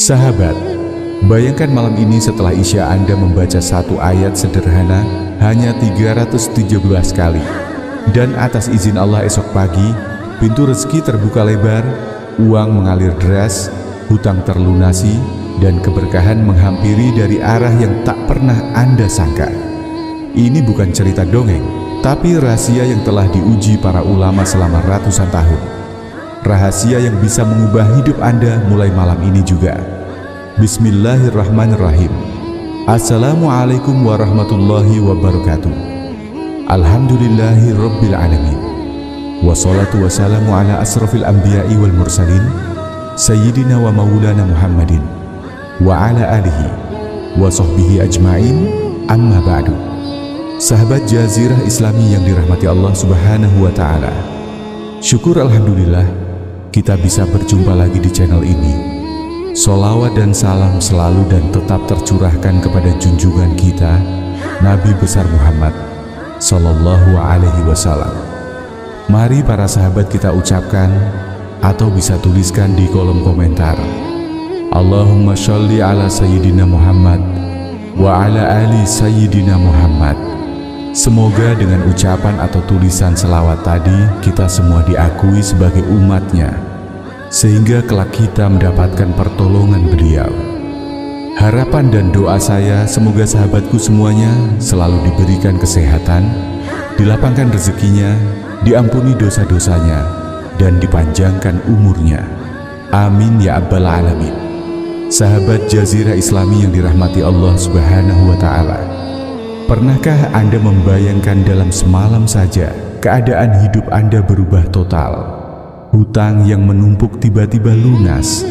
Sahabat, bayangkan malam ini setelah Isya Anda membaca satu ayat sederhana hanya 317 kali. Dan atas izin Allah esok pagi, pintu rezeki terbuka lebar, uang mengalir deras, hutang terlunasi, dan keberkahan menghampiri dari arah yang tak pernah Anda sangka. Ini bukan cerita dongeng, tapi rahasia yang telah diuji para ulama selama ratusan tahun. Rahasia yang bisa mengubah hidup Anda mulai malam ini juga. Bismillahirrahmanirrahim. Assalamualaikum warahmatullahi wabarakatuh. Alhamdulillahi rabbil alamin. Wassalatu wassalamu ala asrafil anbiya'i wal mursalin, Sayyidina wa maulana Muhammadin wa ala alihi wa sahbihi ajma'in, amma ba'du. Sahabat Jazirah Islami yang dirahmati Allah subhanahu wa ta'ala, syukur alhamdulillah kita bisa berjumpa lagi di channel ini. Sholawat dan salam selalu dan tetap tercurahkan kepada junjungan kita, Nabi besar Muhammad Sallallahu alaihi wasallam. Mari para sahabat kita ucapkan atau bisa tuliskan di kolom komentar, Allahumma sholli ala Sayyidina Muhammad wa ala ali Sayyidina Muhammad. Semoga dengan ucapan atau tulisan selawat tadi kita semua diakui sebagai umatnya, sehingga kelak kita mendapatkan pertolongan beliau. Harapan dan doa saya semoga sahabatku semuanya selalu diberikan kesehatan, dilapangkan rezekinya, diampuni dosa-dosanya, dan dipanjangkan umurnya. Amin ya Rabbal alamin. Sahabat Jazirah Islami yang dirahmati Allah subhanahu wa ta'ala, pernahkah Anda membayangkan dalam semalam saja keadaan hidup Anda berubah total? Hutang yang menumpuk tiba-tiba lunas,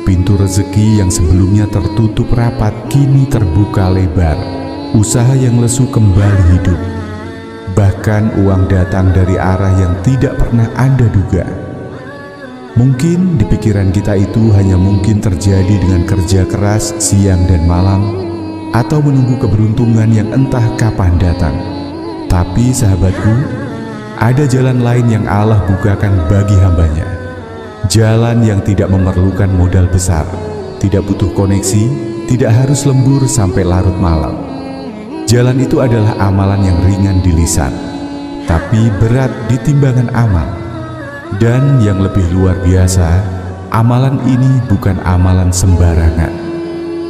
pintu rezeki yang sebelumnya tertutup rapat kini terbuka lebar, usaha yang lesu kembali hidup, bahkan uang datang dari arah yang tidak pernah Anda duga. Mungkin di pikiran kita itu hanya mungkin terjadi dengan kerja keras siang dan malam, atau menunggu keberuntungan yang entah kapan datang. Tapi sahabatku, ada jalan lain yang Allah bukakan bagi hambanya. Jalan yang tidak memerlukan modal besar, tidak butuh koneksi, tidak harus lembur sampai larut malam. Jalan itu adalah amalan yang ringan di lisan, tapi berat di timbangan amal. Dan yang lebih luar biasa, amalan ini bukan amalan sembarangan.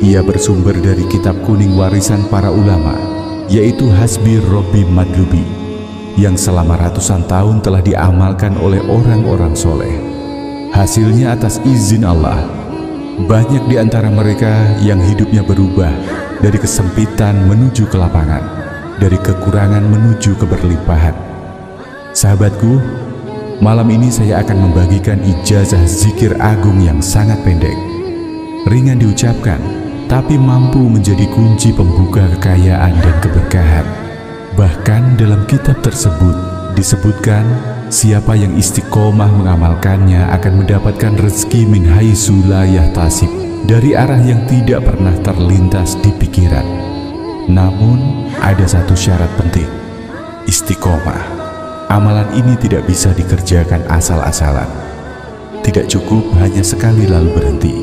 Ia bersumber dari kitab kuning warisan para ulama, yaitu Hasbi Robbi Madlubi, yang selama ratusan tahun telah diamalkan oleh orang-orang soleh. Hasilnya atas izin Allah, banyak di antara mereka yang hidupnya berubah dari kesempitan menuju kelapangan, dari kekurangan menuju keberlimpahan. Sahabatku, malam ini saya akan membagikan ijazah zikir agung yang sangat pendek, ringan diucapkan, tapi mampu menjadi kunci pembuka kekayaan dan keberkahan. Bahkan dalam kitab tersebut disebutkan, siapa yang istiqomah mengamalkannya akan mendapatkan rezeki min haitsu la yahtasib, dari arah yang tidak pernah terlintas di pikiran. Namun ada satu syarat penting, istiqomah. Amalan ini tidak bisa dikerjakan asal-asalan. Tidak cukup hanya sekali lalu berhenti.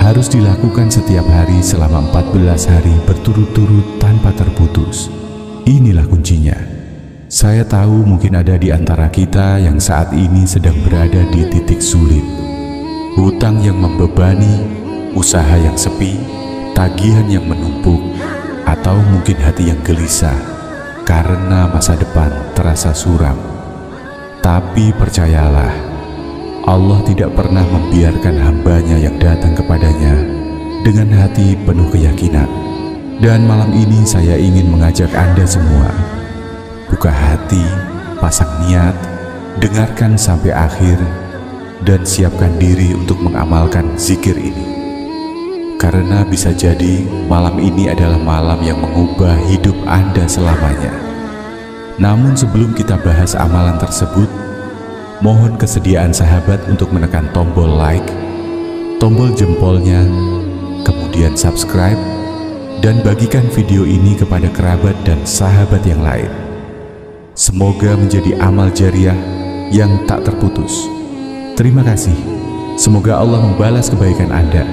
Harus dilakukan setiap hari selama 14 hari berturut-turut tanpa terputus. Inilah kuncinya. Saya tahu mungkin ada di antara kita yang saat ini sedang berada di titik sulit. Hutang yang membebani, usaha yang sepi, tagihan yang menumpuk, atau mungkin hati yang gelisah karena masa depan terasa suram. Tapi percayalah, Allah tidak pernah membiarkan hambanya yang datang kepadanya dengan hati penuh keyakinan. Dan malam ini saya ingin mengajak Anda semua, buka hati, pasang niat, dengarkan sampai akhir, dan siapkan diri untuk mengamalkan zikir ini. Karena bisa jadi malam ini adalah malam yang mengubah hidup Anda selamanya. Namun sebelum kita bahas amalan tersebut, mohon kesediaan sahabat untuk menekan tombol like, tombol jempolnya, kemudian subscribe, dan bagikan video ini kepada kerabat dan sahabat yang lain. Semoga menjadi amal jariah yang tak terputus. Terima kasih. Semoga Allah membalas kebaikan Anda.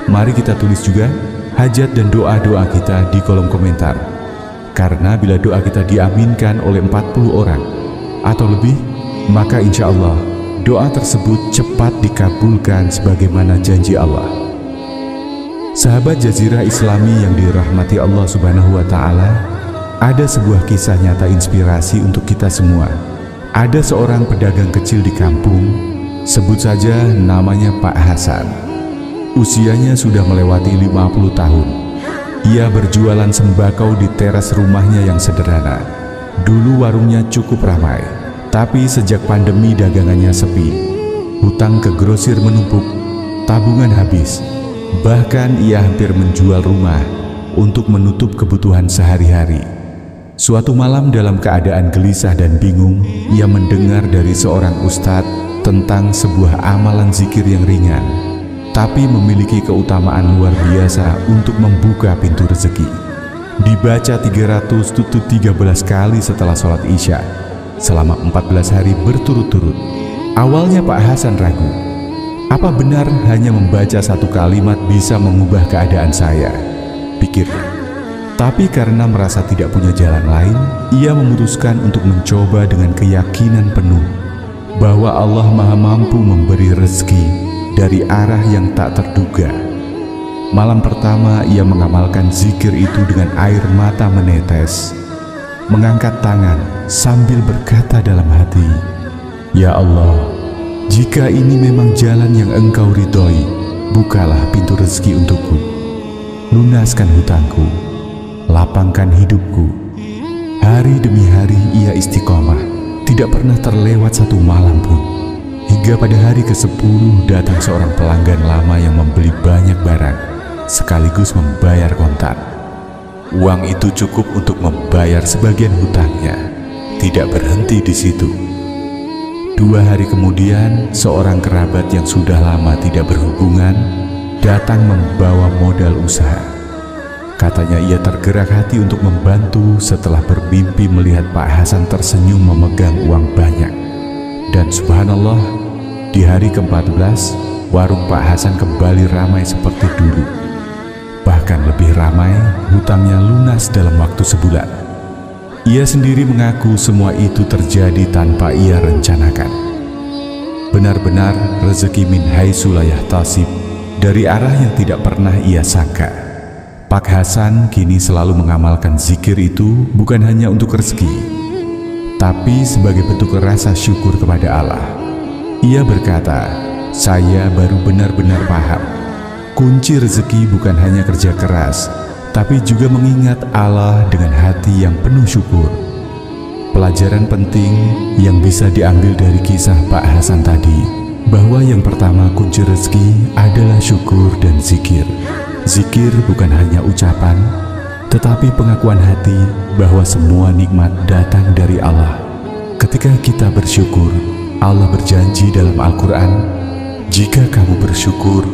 Mari kita tulis juga hajat dan doa-doa kita di kolom komentar. Karena bila doa kita diaminkan oleh 40 orang atau lebih, maka insya Allah doa tersebut cepat dikabulkan sebagaimana janji Allah. Sahabat Jazirah Islami yang dirahmati Allah Subhanahu wa Ta'ala, ada sebuah kisah nyata inspirasi untuk kita semua. Ada seorang pedagang kecil di kampung, sebut saja namanya Pak Hasan. Usianya sudah melewati 50 tahun. Ia berjualan sembako di teras rumahnya yang sederhana. Dulu warungnya cukup ramai, tapi sejak pandemi dagangannya sepi. Hutang ke grosir menumpuk, tabungan habis. Bahkan ia hampir menjual rumah untuk menutup kebutuhan sehari-hari. Suatu malam dalam keadaan gelisah dan bingung, ia mendengar dari seorang ustadz tentang sebuah amalan zikir yang ringan, tapi memiliki keutamaan luar biasa untuk membuka pintu rezeki. Dibaca 313 kali setelah sholat Isya, selama 14 hari berturut-turut. Awalnya Pak Hasan ragu, apa benar hanya membaca satu kalimat bisa mengubah keadaan saya? Pikirnya. Tapi karena merasa tidak punya jalan lain, ia memutuskan untuk mencoba dengan keyakinan penuh bahwa Allah Maha Mampu memberi rezeki dari arah yang tak terduga. Malam pertama ia mengamalkan zikir itu dengan air mata menetes, mengangkat tangan sambil berkata dalam hati, "Ya Allah, jika ini memang jalan yang Engkau ridhoi, bukalah pintu rezeki untukku, lunaskan hutangku, lapangkan hidupku." Hari demi hari ia istiqomah, tidak pernah terlewat satu malam pun. Hingga pada hari ke-10 datang seorang pelanggan lama yang membeli banyak barang, sekaligus membayar kontan. Uang itu cukup untuk membayar sebagian hutangnya. Tidak berhenti di situ. 2 hari kemudian, seorang kerabat yang sudah lama tidak berhubungan datang membawa modal usaha. Katanya ia tergerak hati untuk membantu setelah bermimpi melihat Pak Hasan tersenyum memegang uang banyak. Dan subhanallah, di hari ke-14, warung Pak Hasan kembali ramai seperti dulu. Bahkan lebih ramai, hutangnya lunas dalam waktu sebulan. Ia sendiri mengaku semua itu terjadi tanpa ia rencanakan. Benar-benar rezeki min haitsu la yahtasib, dari arah yang tidak pernah ia sangka. Pak Hasan kini selalu mengamalkan zikir itu bukan hanya untuk rezeki, tapi sebagai bentuk rasa syukur kepada Allah. Ia berkata, "Saya baru benar-benar paham. Kunci rezeki bukan hanya kerja keras, tapi juga mengingat Allah dengan hati yang penuh syukur." Pelajaran penting yang bisa diambil dari kisah Pak Hasan tadi, bahwa yang pertama kunci rezeki adalah syukur dan zikir. Zikir bukan hanya ucapan, tetapi pengakuan hati bahwa semua nikmat datang dari Allah. Ketika kita bersyukur, Allah berjanji dalam Al-Quran, "Jika kamu bersyukur,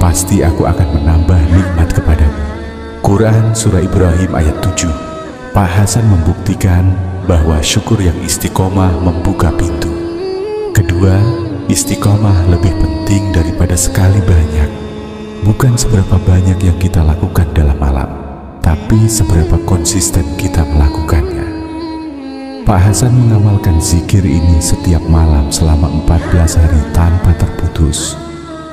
pasti aku akan menambah nikmat kepadamu." Quran Surah Ibrahim ayat 7. Pak Hasan membuktikan bahwa syukur yang istiqomah membuka pintu. Kedua, istiqomah lebih penting daripada sekali banyak. Bukan seberapa banyak yang kita lakukan dalam malam, tapi seberapa konsisten kita melakukannya. Pak Hasan mengamalkan zikir ini setiap malam selama 14 hari tanpa terputus.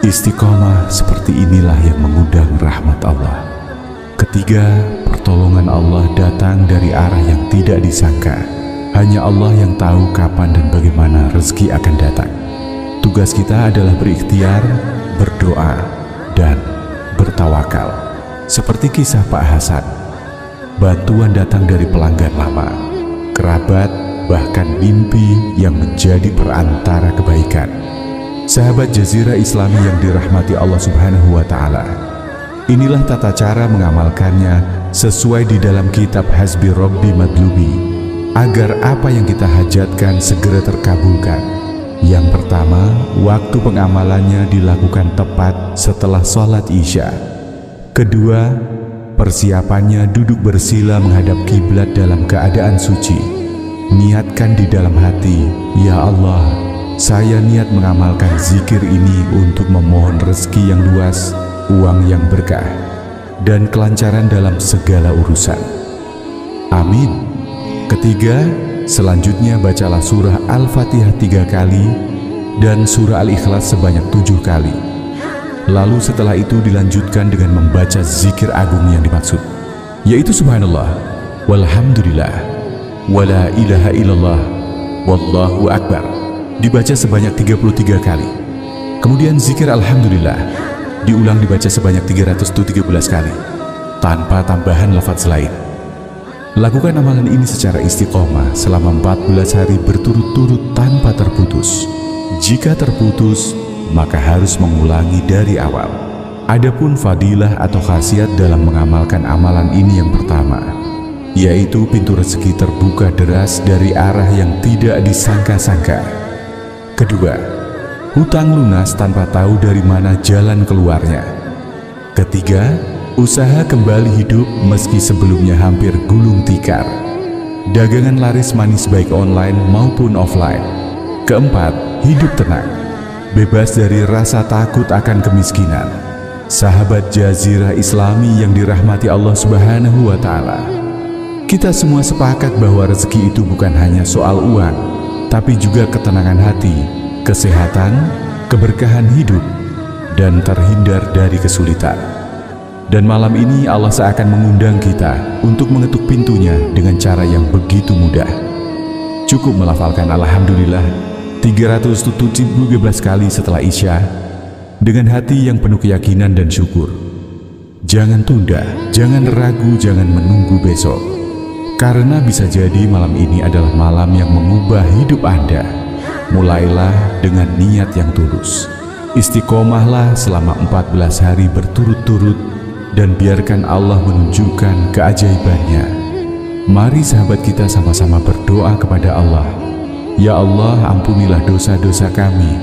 Istiqomah seperti inilah yang mengundang rahmat Allah. Ketiga, pertolongan Allah datang dari arah yang tidak disangka. Hanya Allah yang tahu kapan dan bagaimana rezeki akan datang. Tugas kita adalah berikhtiar, berdoa, dan bertawakal. Seperti kisah Pak Hasan, bantuan datang dari pelanggan lama, kerabat, bahkan mimpi yang menjadi perantara kebaikan. Sahabat Jazirah Islami yang dirahmati Allah Subhanahu wa Ta'ala, inilah tata cara mengamalkannya sesuai di dalam kitab Hasbi Rabbi Madlubi, agar apa yang kita hajatkan segera terkabulkan. Yang pertama, waktu pengamalannya dilakukan tepat setelah sholat Isya. Kedua, persiapannya duduk bersila menghadap kiblat dalam keadaan suci. Niatkan di dalam hati, "Ya Allah, saya niat mengamalkan zikir ini untuk memohon rezeki yang luas uang yang berkah, dan kelancaran dalam segala urusan. Amin. Ketiga, selanjutnya bacalah surah Al-Fatihah 3 kali dan surah Al-Ikhlas sebanyak 7 kali. Lalu setelah itu dilanjutkan dengan membaca zikir agung yang dimaksud, yaitu Subhanallah, Walhamdulillah, Wala ilaha illallah, Wallahu Akbar, dibaca sebanyak 33 kali. Kemudian zikir Alhamdulillah diulang dibaca sebanyak 313 kali, tanpa tambahan lafaz lain. Lakukan amalan ini secara istiqomah selama 14 hari berturut-turut tanpa terputus. Jika terputus, maka harus mengulangi dari awal. Adapun fadilah atau khasiat dalam mengamalkan amalan ini yang pertama, yaitu pintu rezeki terbuka deras dari arah yang tidak disangka-sangka. Kedua, hutang lunas tanpa tahu dari mana jalan keluarnya. Ketiga, usaha kembali hidup meski sebelumnya hampir gulung tikar. Dagangan laris manis baik online maupun offline. Keempat, hidup tenang, bebas dari rasa takut akan kemiskinan. Sahabat Jazirah Islami yang dirahmati Allah Subhanahu wa Ta'ala, kita semua sepakat bahwa rezeki itu bukan hanya soal uang, tapi juga ketenangan hati, kesehatan, keberkahan hidup, dan terhindar dari kesulitan. Dan malam ini Allah seakan mengundang kita untuk mengetuk pintunya dengan cara yang begitu mudah. Cukup melafalkan Alhamdulillah 317 kali setelah Isya dengan hati yang penuh keyakinan dan syukur. Jangan tunda, jangan ragu, jangan menunggu besok, karena bisa jadi malam ini adalah malam yang mengubah hidup Anda. Mulailah dengan niat yang tulus. Istiqomahlah selama 14 hari berturut-turut dan biarkan Allah menunjukkan keajaibannya. Mari sahabat kita sama-sama berdoa kepada Allah. Ya Allah, ampunilah dosa-dosa kami,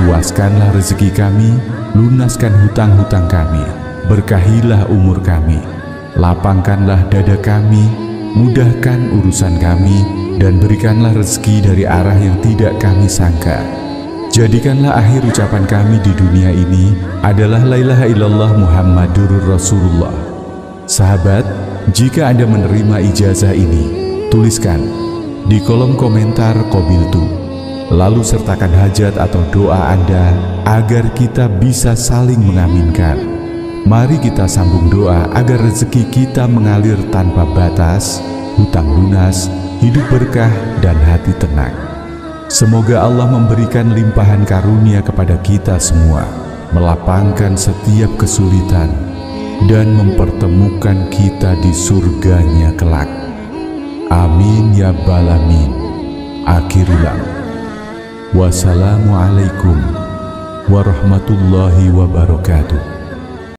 luaskanlah rezeki kami, lunaskan hutang-hutang kami, berkahilah umur kami, lapangkanlah dada kami, mudahkan urusan kami, dan berikanlah rezeki dari arah yang tidak kami sangka. Jadikanlah akhir ucapan kami di dunia ini adalah La ilaha illallah Muhammadur Rasulullah. Sahabat, jika Anda menerima ijazah ini, tuliskan di kolom komentar Qabiltu, lalu sertakan hajat atau doa Anda agar kita bisa saling mengaminkan. Mari kita sambung doa agar rezeki kita mengalir tanpa batas, hutang lunas, hidup berkah, dan hati tenang. Semoga Allah memberikan limpahan karunia kepada kita semua, melapangkan setiap kesulitan, dan mempertemukan kita di surganya kelak. Amin ya balamin. Akhirulang. Wassalamualaikum warahmatullahi wabarakatuh.